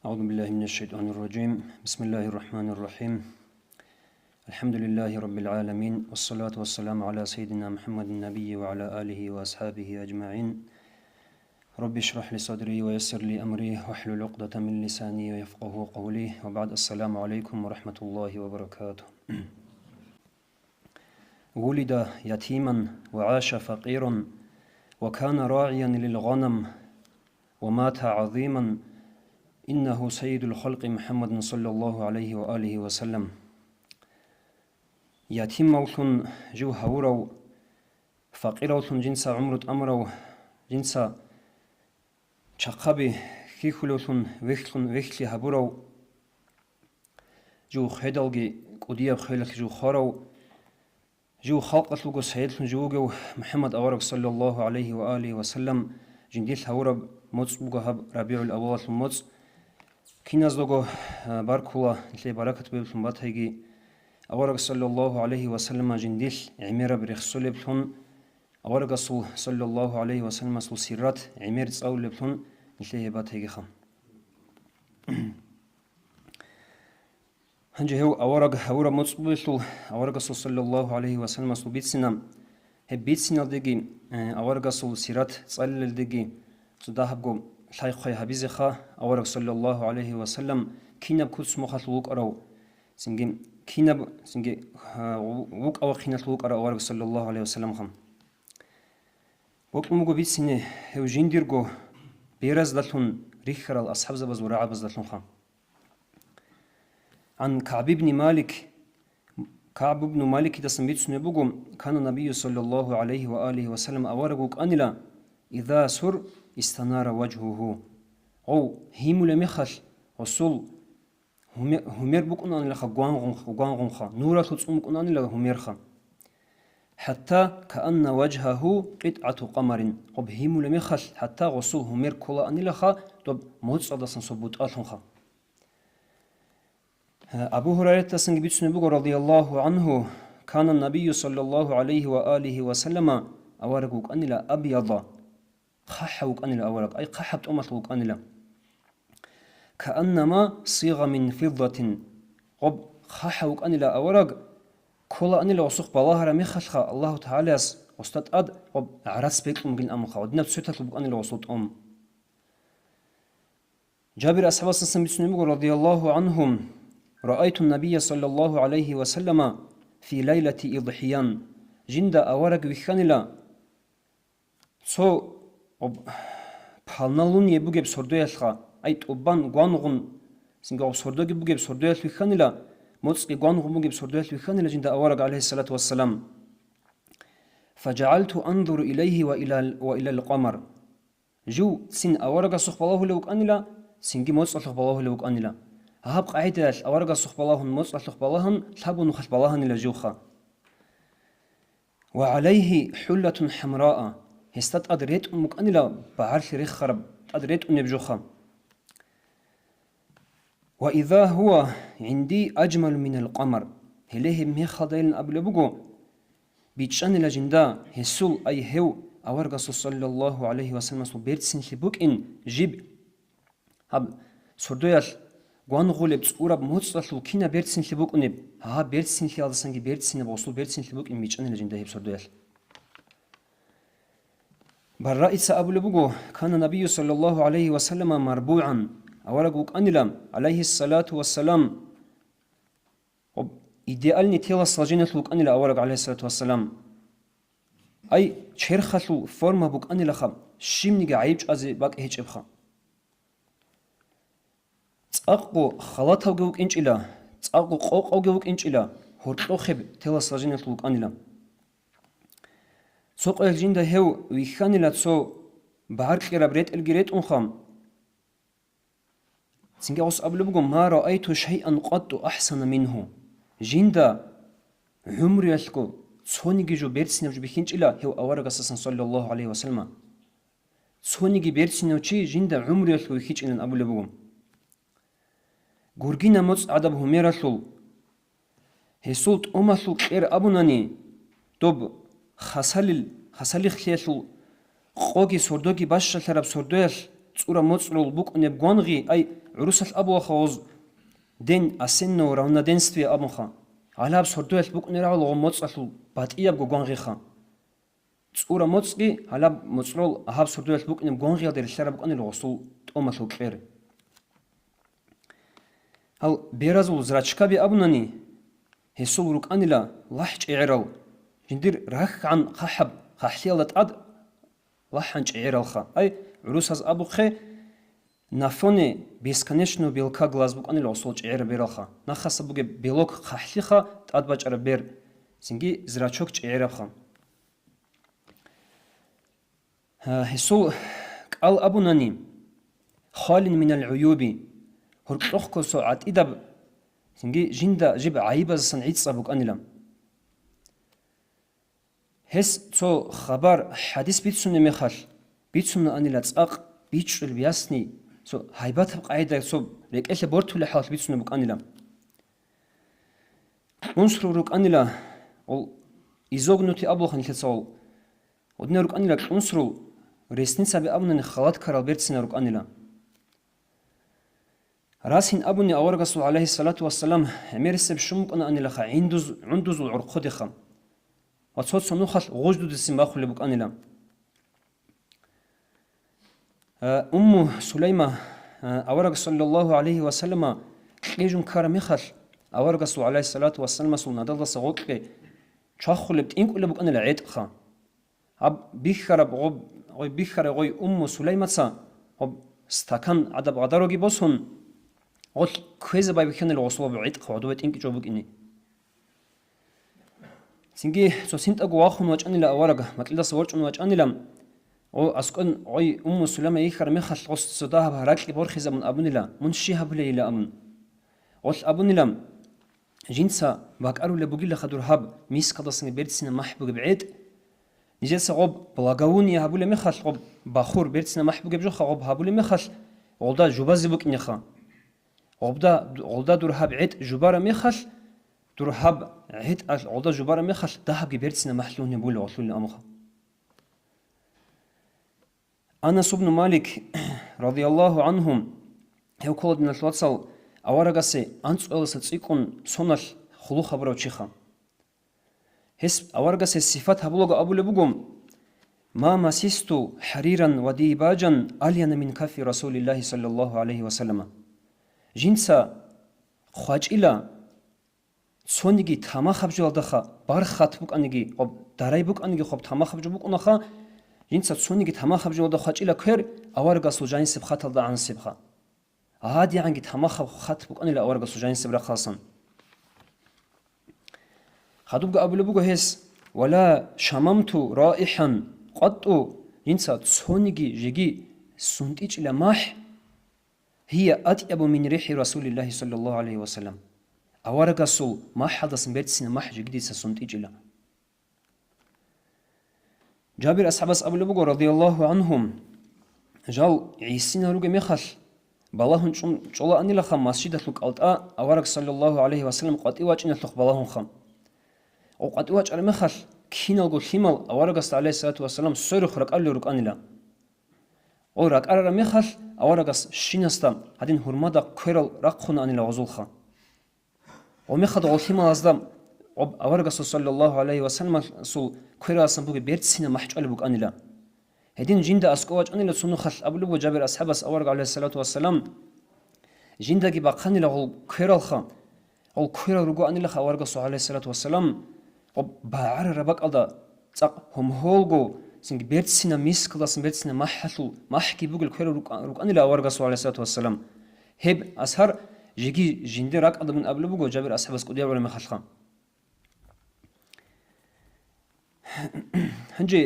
أعوذ بالله من الشيطان الرجيم بسم الله الرحمن الرحيم الحمد لله رب العالمين والصلاة والسلام على سيدنا محمد النبي وعلى آله وأصحابه أجمعين رب اشرح لي صدري ويسر لي أمري واحلل عقدة من لساني ويفقه قولي وبعد السلام عليكم ورحمة الله وبركاته. ولد يتيما وعاش فقيرا وكان راعيا للغنم ومات عظيما إنه سيد الخلق محمد صلى الله عليه وآله وسلم. يتيم موثن جو هورو فقير موثن جنسا عمرت أمرو جنسا شقبي خيخلوثن ويخلي هبورو جو خيدلغي قديب خيلك جو خورو جو خلق لغو سيدلن جوغو محمد أورك صلى الله عليه وآله وسلم جنديل هورب موت بغهب ربيع الأول موت كيناز لغو باركولا لي بركة بيبلن باتهيجي أورك صلى الله عليه وسلم جنديل عمير بريخسو لبلن أورك صلى الله عليه وسلم سلو سيرات عمير تصاو لبلن لي باتهيجي خم هنجي هو أورك هورا مصبوطل أورك صلى الله عليه وسلم سلو بيتسنا هبيتسنا ديجي أورك سيرات تصال ديجي صداحبكو لايخي حبيزخا أورك صلى الله عليه وسلم كينب كوس مخاطلوك أرو سنجي كينب سنجي ووك أو خيناتلوك أرو أورك صلى الله عليه وسلم خم وقت بيتسنة هو جنديرجو بيرز دلهم ريخر الأصحاب زبز ورعب دلهم خم عن كعب بن مالك تسميت سنبوغم كان النبي صلى الله عليه وآله وسلم أورغوك أنلا إذا سر استنار وجهه أو هيم لمخل وصل همير بكون أن لخ غوانغونخ نورا تتصم بكون أن لخ هميرخ حتى كأن وجهه قطعة قمر قب هيم لمخل حتى وصل همير كلا أن لخ طب موت صدسن صبوت ألخنخ أبو هريرة سنجبت سنبوغ رضي الله عنه كان النبي صلى الله عليه وآله وسلم أورغوك أن لا أبيض خحوك أن لا أورغ أي خحبت أمتلوك أن لا كأنما صيغ من فضة قب خحوك أن لا أورغ كل أن لا وسوق بالله رميخلخ الله تعالى وستأد قب عرس بيك ممكن أمخ ودنا بسيطة أن لا وسوط جابر أصحاب السنبت سنبوغ رضي الله عنهم رأيت النبي صلى الله عليه وسلم في ليلة إضحيان جند أورق وخانلا سو بالنالون يبوغب سردويالخا أيت أبان غوانغون سنغو سردوغي بوغب سردويال وخانلا موتسقي غوانغون بوغب سردويال وخانلا جند أورق عليه الصلاة والسلام فجعلت أنظر إليه وإلى القمر جو سن أورق سخب الله لوك أنلا سنغي موتسقي الله لوك أنلا هاب قاعدة أورجا صخبلاهن مصر صخبلاهن ثابون خشبلاهن لجوخا وعليه حلة حمراء هستات أدريت أمك أنلا بعرف رخرب أدريت أنبجوخا وإذا هو عندي أجمل من القمر هليه ميخادين أبلبجو بيتشان لجندا هسول أي هو أورجا صلى الله عليه وسلم بيرتسن لبوك إن جيب هاب سردويال غوانغولب صورب موصلو كينا بيرتسن لبوك نب ها بيرتسن لي алсанги بيرتسن بوصل بيرتسن لبوك إن ميتشان لجندا هيب سردويال برائس أبو لبوغو كان النبي صلى الله عليه وسلم مربوعا أورغوك أنلام عليه الصلاة والسلام إيديالني تيلا سلاجينة لوك أنلا أورغ عليه الصلاة والسلام أي شرخلو فورما بوك أنلا خم شيمنيغا عيبش أزي باك هيج إبخا تأقو خلاطو جوك إنجلا تأقو قوقو جوك إنجلا هورتو خب تيلا سلاجينة لوك أنلام سوق الجندا هو ويخانلا تسو بحر كرابريت الجريت أنخام سنجاوس أبلغو ما رأيت شيئا قط أحسن منه جندا عمر يلقو تسونيجي جو بيرتسنو جو بيخينج إلا هو أورغ أساسا صلى الله عليه وسلم تسونيجي بيرتسنو چي جندا عمر يلقو يخينج إلا أبلغو غورغينا موز عدب هميرالو هسولت أمالو كير أبوناني دوب خسالي خيالو قوغي سردوغي باشا تراب سردويل صورة مصرول بوك نبغانغي أي عروس الأبو خوز دين أسنة وراونا دينستوي أبوخا على بسردو البوك نراو لغو موصلو باتئياب غو غانغيخا صورة موصقي على موصلو أهاب سردو البوك نم غانغيا دير الشارع بوك أني لغسو تأمثلو كير هل بيرازو زراتشكابي أبناني هسول روك أنيلا لحج إعرال جندير راك عن قحب قحليالة أد لحنج إعرال خا أي عروس هز أبو خي نافوني بيسكنشنو بيلكا غلاز بوك أنيلا وصولج إعرال بيرالخا نخص بوك بيلوك قحليخا تأدباج أربير سنجي زراتشوك إعرال خا هسول قال أبناني خال من العيوب هرقلوخكو ساعات إدب سنجي جندا جيب عيبة صنعيت صابوك أنيلام هس تو خبر حديث بيتسون مخال بيتسون أنيلا تساق بيتشل بياسني سو هايبات بقاعدة سو ليك إيش بورتو لحال بيتسون بوك أنيلام ونسرو روك أنيلا أو إزوغنوتي أبلو خن تسول ودنا روك أنيلا ونسرو ريسنيسا بأبنن خلات كارال بيرتسنا روك أنيلام راسين أبني أورغسو عليه الصلاة والسلام أميرس بشمك أنا أني لخا عندوز العرقود خام وتصوت صنوخل غجدو دسم باخو لبك أني لام سليمة أورغ صلى الله عليه وسلم كيجون كارميخل أورغسو عليه الصلاة والسلام سونا دل صغوكي شاخو لبت إنكو لبك أني لعيد خام أب بيخرب غوي بيخر غوي سليمة سا ستاكن عدب غداروغي بوسون قل كويز باي بكن الوصول بعيد قعدوت إنك جوبك إني سنجي سو سنت أقواخون وجأني لأورجه مثل صورت أن وجأني لم أو أسكن عي سلمة يخر مخل غصت صداها بهراك بورخز من أبني لا منشيها بلي لا أمن قل أبني لم جنسا باكارو لبوجي لخدور هاب ميس قدسني بيرتسنا محبوب بعيد نجلس غب بلاغوني هابو لمخل غب باخور بيرتسنا محبوب بجو غب هابو لمخل غلدا جوبازي بوك نخا غلدا دور هاب عيد جبارة مخل دور هاب عيد غلدا جبارة مخل دهب جبرتسنا محلون بول غلول أمخا أنس بن مالك رضي الله عنهم هو كل من الوصل أورغسي أنس أولس تسيكون صنل خلو خبرو تشيخا هس أورغسي الصفات هبلغ أبو لبغم ما مسيستو حريرا وديباجا ألين من كف رسول الله صلى الله عليه وسلم جنسا خواج إلا سونيجي تما خبجو دخا بار خطبوك أنيجي خب درايبوك أنيجي خب تما خبجو بوك أنخا جنسا سونيجي تما خبجو دخا خواج إلا كير أورغا سوجين سبخات الله عن سبخا عادي عنجي تما خطبوك أنيلا أورغا سوجين سبرا خاصا خدوبك أبو لبوغو هس ولا شممتو رائحا قطو جنسا سونيجي جيجي سنتيج إلا ماح هي أطيب من ريح رسول الله صلى الله عليه وسلم أورغسو ما حدث بيتسنا ما جديد سنتيج إلا جابر أصحاب أبو لبوغو رضي الله عنهم جال عيسينا روغي مخل بالاهن چولا أني لخم مسجد لك ألتا أورغ صلى الله عليه وسلم قطي واجنا لخ بالاهن خم أو قطي واج أرمخل كينال غو خيمال أورغ عليه الصلاة والسلام سيرخ رك ألو رك أني لا أو رك أرى مخل أورغس شينستا هادين هرمادا كيرل رقخون أني لا وزولخا ومخد غوثيما أزدام أورغس صلى الله عليه وسلم سو كيرل سنبوغي بيرتسينا محجول بوك أني لا هدين جندا أسكواج أني لا سنخل أبلو جابر أصحابس أورغ عليه الصلاة والسلام جندا جي باقاني لا غو كيرل خا غو كيرل رغو أني لا أورغس عليه الصلاة والسلام باعر ربك ألدا تاق هم هولغو سنگ بيرتسينا ميس كلاس بيرتسينا محلو محكي بوغل كيرل رغو أني لا أورغس عليه الصلاة والسلام هب أسهر جيجي جندي راك ألدا من أبلو بوغو جابر أصحابس قديا ولا مخلخا هنجي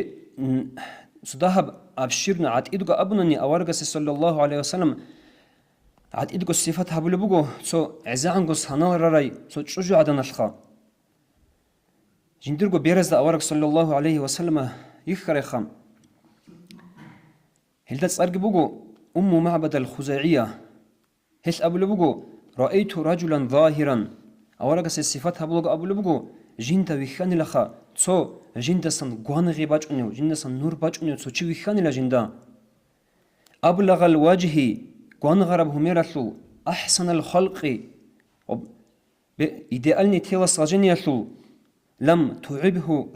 سداهب أبشرنا عاد إدوغا أبناني أورغس صلى الله عليه وسلم عاد إدوغا الصفات هبولو بوغو سو عزاعنغو سانال راراي سو تشوجو عدن الخا جندرغو بيرز أورغ صلى الله عليه وسلم يخري خام هلدت أرغ بوغو معبد الخزاعية هل أبولو بوغو رأيت رجلا ظاهرا أورغس الصفات هبولو أبولو بوغو جندا ويخاني لخا سو جندا سن غوانغي باچونيو جندا سن نور باچونيو سو چي ويخاني لا جندا أبلغ الوجه гуангараб хумераллу ахсанал халқи идеальный телосложенияллу лам туибху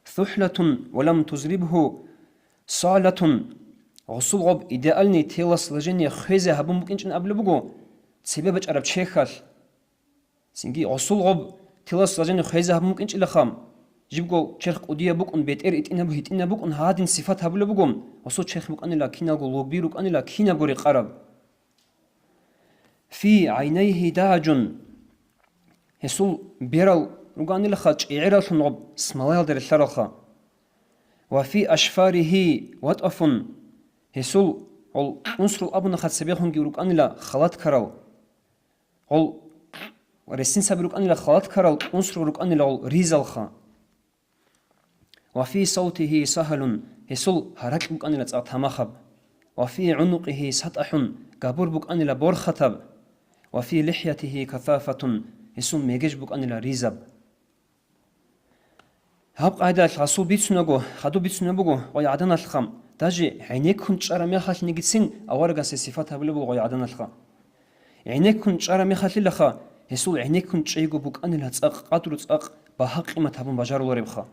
thухлатун валам тузрибху салатун غسل غب идеальный телосложение хезе хабум букинчин аблубуго цебе бачараб чехал синги غسل غب телосложение хезе хабум букинчила хам жибго черх удия букун бетер итина букун хадин сифат хаблубугом غسل черх буканила кинаго лобирук анила кинагори қараб في عينيه داج هسول بيرال رغانيل خاچ اعرال نغب سمايل در الثرخا وفي اشفاره وطفن هسول ol unsru abuna khat sebehun gi rugانيلا خلات كارال ol رسين سب رugانيلا خلات كارال unsru rugانيلا ol ريزالخا وفي صوته سهل هسول حرك رugانيلا صاتمخب وفي عنقه سطح غبر رugانيلا بورخطب وفي لحيته كثافة اسم ميجش بقانيلا ريزب هاب قاعدة الرسول بيتسنغو خدو بيتسنغو قوي عدن الخم داجي عينيك كنت شارع ميخال نيجتسين أورغاس صفات هبلبو قوي عدن الخم عينيك كنت شارع ميخال لخا يسول عينيك كنت شيغو بقانيلا تساق قادرو تساق بحق ما تبون بجارو ربخا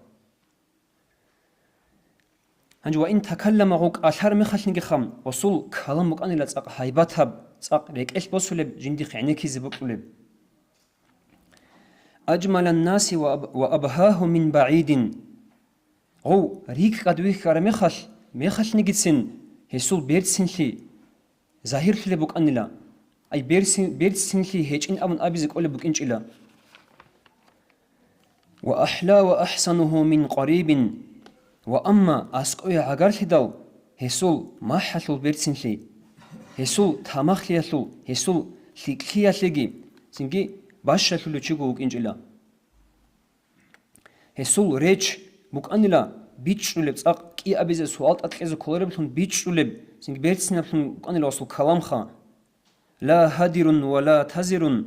هنج وإن تكلم غوك أثر ميخال نيجخم وصول كلام بقانيلا تساق هايباتها تساق ريك إيش بوسولب جندي عينيك زبقلب أجمل الناس وأبهاه من بعيد غو ريك قدويك كار ميخل نجتسن هسول بيرتسن لي ظاهر لي بوك أنلا أي بيرتسن لي هيج إن أبن أبيزك أولي بوك إنش إلا وأحلى وأحسنه من قريب وأما أسقوي عقار لدو هسول ما حلو بيرتسن لي هسول تامخ ليالو هسول لكليا لغي سنجي باشا لولو چيغو وكينجلا هسول ريج بوكانيلا بيچولب صاق كي ابيزه سوالت اتقيزو كولربلون بيچولب سينغ بيرتسنابلون بوكانيلا وسو كلامخا لا هادر ولا تزر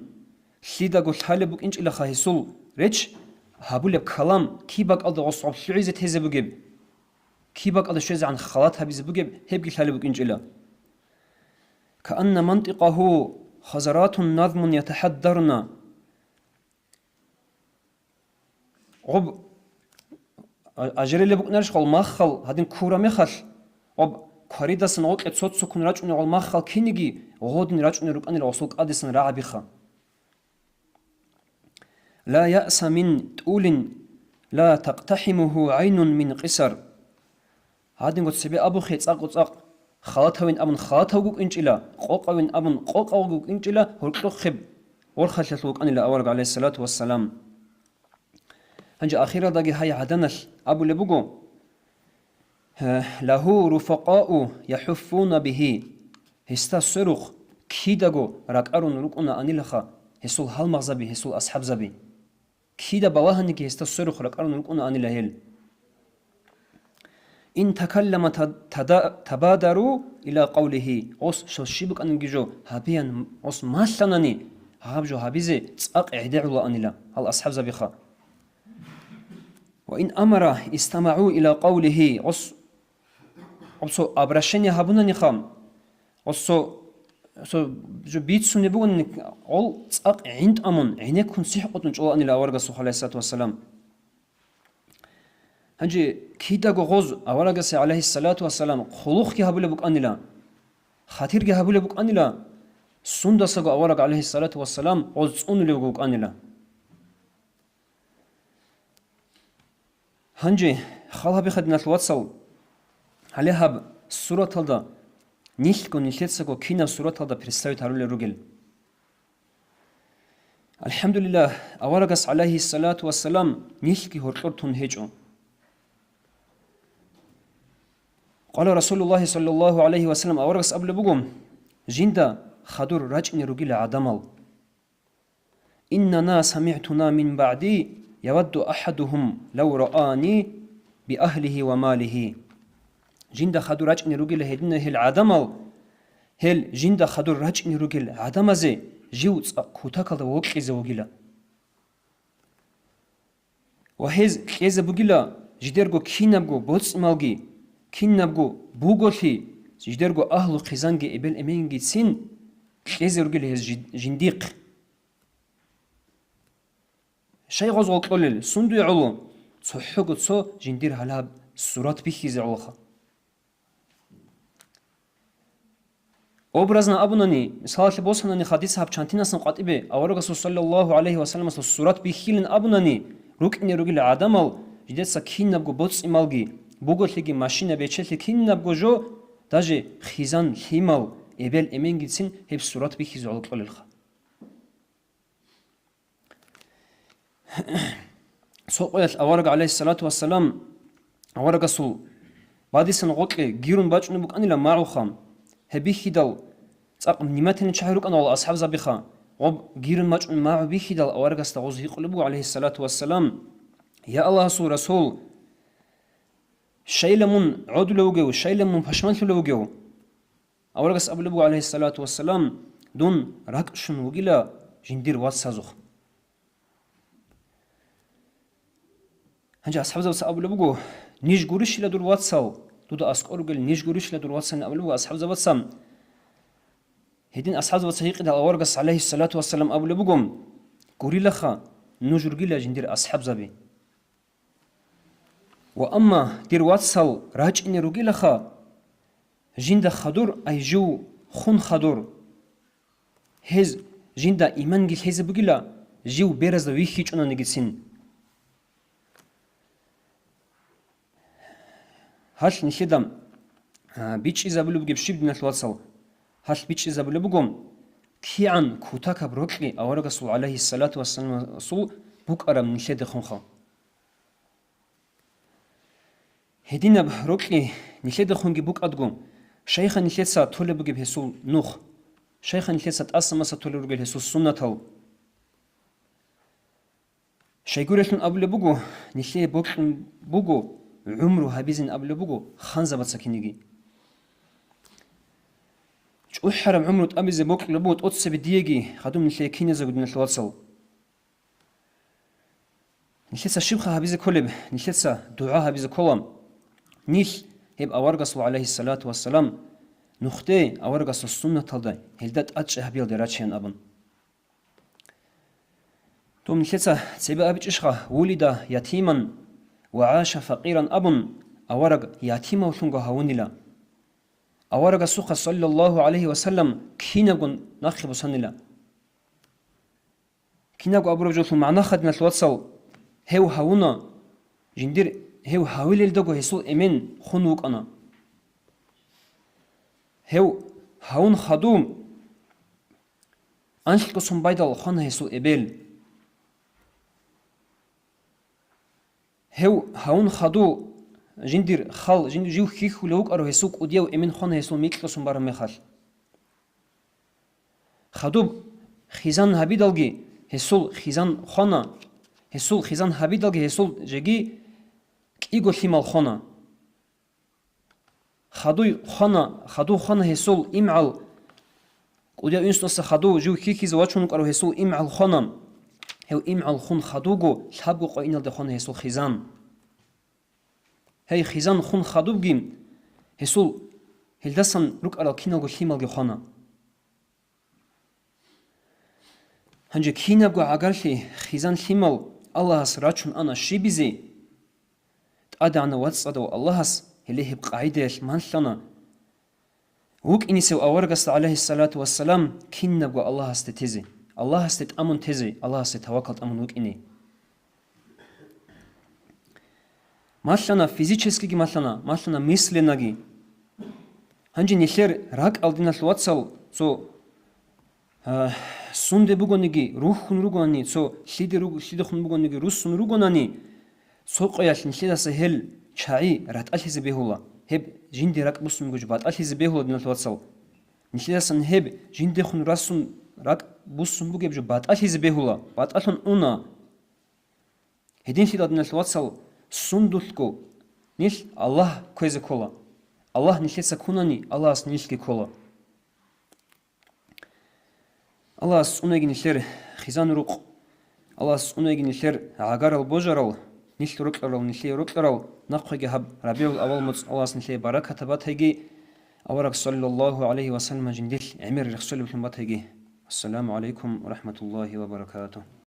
خيداغو خالي بوكينجلا خا هسول ريج هابولب كلام كي باقالدا وسو خيزه تيزه بوغيب كي باقالدا شوز عن خلات هابيزه بوغيب هبغي خالي بوكينجلا كأن منطقه خزرات نظم يتحدرن غب أجري اللي بقناش قال مخل هادين كورا مخل غب كاريدا سنوك اتسوت سكون راجعني قال مخل كينيجي غودن راجعني ربقني لوسوك أديسن راعبيخا لا يأس من طول لا تقتحمه عين من قصر هادين قد سبي أبو خيت أق خاطوين أبن خاطوغوك إنجلا قوقوين أبن قوقوغوك إنجلا هرقلو خب ورخلتلوك أن الأورق عليه الصلاة والسلام هنجا أخيرا داقي هاي عدنل أبو لبوغو له رفقاء يحفون به هستا سرخ كيداغو راكارون ركونا أنيلخا هسول هالمغزبي هسول أصحاب زبي كيدا بواهنكي هستا سرخ راكارون ركونا أنيلهيل إن تكلم تبادروا إلى قوله أوس شوشيبك أنجيجو هابيان أوس ماشلانني هابجو هابيزي تساق إعداعوا الله أنيلا هل أصحاب زبيخا وإن أمر استمعوا إلى قوله أوس أبرشني هابونني خام أوس جو بيتسو نبون أول تساق عند أمون عينيك كن سيحقوتن جوا أنيلا أورغا صلى الله عليه والسلام هنجي كيداغو غوز أورغاسي عليه الصلاة والسلام خلوخ كي هابولي بوك أنيلا خاطر كي هابولي بوك أنيلا سندساغو أورغ عليه الصلاة والسلام غوز أنيلا بوك أنيلا هنجي خالها بخدنا الواتسل عليها سورة هالدا نيلكو نيلتساغو كينا سورة هالدا برستاوي تارولي روغل الحمد لله أورغاس عليه الصلاة والسلام نيلكي هورتون هيجو قال رسول الله صلى الله عليه وسلم أورغس أبل بقوم جندا خدور رجعني رجل عدمل إننا سمعتنا من بعدي يود أحدهم لو رآني بأهله وماله جندا خدور رجعني رجل هدنا هل عدمل هل جندا خدور رجعني رجل عدمزي جيوت كوتاكل وقيز وقيلا وهز قيز بقيلا جديرغو كينبغو بوتس مالغي كينبغو بوغوشي جدرجو أهل خزانجي إبل أمينجي سين كيزر رجل جنديق شيء غزو قلل سندو يعلو صحوق صو جندير هلاب صورات بيخيز علخا образно абунани мисалки босанани хадис хаб чантинасан qatибе аваргас саллаллаху алейхи ва саллям сурат бихилин абунани рукни ругил адамал жидеса киннабго боцималги буголиги машина бечели киннабго жо даже хизан химал эбел эменгитсин хеп сурат бихиз алқалилха соқоял аварга алейхи салату ва салам аваргасул бадисан гоқи гирун бачну буканила маухам هبيخيدال صاق نيماتن شهرك انا اصحاب زبيخا غب غير ماج ما بيخيدال اورغس تغوز يقلبو عليه الصلاه والسلام يا الله سو رسول شيلمون عدلوغو شيلمون فشمنتلوغو اورغس ابلبو عليه الصلاه والسلام دون راكشن وغيلا جندير واتسازوخ هنجا اصحاب زبس ابلبو نيش غوريش لا دور واتسال دودا اسقورغل نيش غوريش لا دور واتسن ابلبو اصحاب زبسام هدين أصحاب وثيق ده أورجس عليه الصلاة والسلام أبو لبقوم قولي لخا نجور جيلا جندير أصحاب زبي وأما دير واتسال راج إني روجي لخا جند خدور أي جو خون خدور هز جند إيمان جل هز بقيلا جو بيرز ويخيج أنا نجسين هل نخدم بيتش إذا بلو بجيب شيب من الواتسال هل بيتش إذا بلبقوم كيان كوتاكا بروكلي أورغسول عليه الصلاة والسلام صول بوك أرم نشيد خونخا هدينا بروكلي نشيد خونجي بوك أدقوم شيخا نشيد سا تولي بجيب هسول نوخ شيخا نشيد سا تأسما سا تولي بجيب هسول سنة تل شيقوريشن أبو لبقو نشيد بوكو عمرو هبيزن أبو لبقو خانزة باتساكينيجي حرم عمره تأمز بوك لبوت أتصب ديجي خدوم نشلي كينة زود من الواتسل نشلسا شبخة هبيز كلب نشلسا دعاء هبيز كلام نيش هب أورغس عليه الصلاة والسلام نختي أورغس السنة تلدا هلدت أتش هبيل دراتشين أبن توم نشلسا تسيبا أبيش إشخا ولد يتيما وعاش فقيرا أبن أورغ يتيما وثنغا هونيلا أورغ سوخ صلى الله عليه وسلم كينغون ناخب سنلا كينغو أبرو جوث معنا خدنا الواتسل هاو هاونا جندير هاو هاويل الدغو هسول إمين خنوك أنا هاو هاون خدوم أنشلق سنبايدال خان هسول إبيل هاو هاون خدو جندير خال جندير جو خيخ لوك أرو هسوك وديو إمين خان هسول ميكلو سنبارا مخال خدوب خيزان هبيدالجي هسول خيزان خانا هسول خيزان هبيدالجي هسول جيجي كيغو ثيمال خانا خدو خانا هسول إمعال وديو إنستوس خدو جو خيخي زواتشونك أرو هسول إمعال خانا هو إمعال خون خدوغو لحبغو قوينال دي خانا هسول خيزان هاي خيزان خون خدوب جيم هسول هلدسان روك على كينالغو ثيمالغي خانا هنجي كينالغو عقارشي خيزان ثيمال الله سراتشون أنا شيبيزي تأدعنا واتسادو الله هليه بقاعدة مانشانا وك إنيسو أورغس عليه الصلاة والسلام كينالغو الله استتزي الله استت أمون تزي الله استتوكلت أمون وك إني ماشانا فيزيكسكي ماشانا мысленаги ханжи нихлер рак алдинал ватсал со сунде бугониги рухун ругони со лиде хун бугониги русун ругонани соқоял нихледаса хел чаи раталхизе бехула хеб жинди рак бусум гуж баталхизе бехула динал ватсал нихледасан хеб жинди хун расун рак бусум бугеб жу баталхизе бехула баталхун уна хедин хидадинал ватсал сундулку нил Аллах көзе кола Аллах нилхеса кунани Аллах нилки кола Аллах унеги нилер хизан рук Аллах унеги нилер агарал божарал нил рукларал ниле рукларал нақхиге хаб рабиул авал муц Аллах ниле бараката батеги أورك صلى الله عليه وسلم جندل عمر رسول بن بطهجه. السلام عليكم ورحمة الله وبركاته.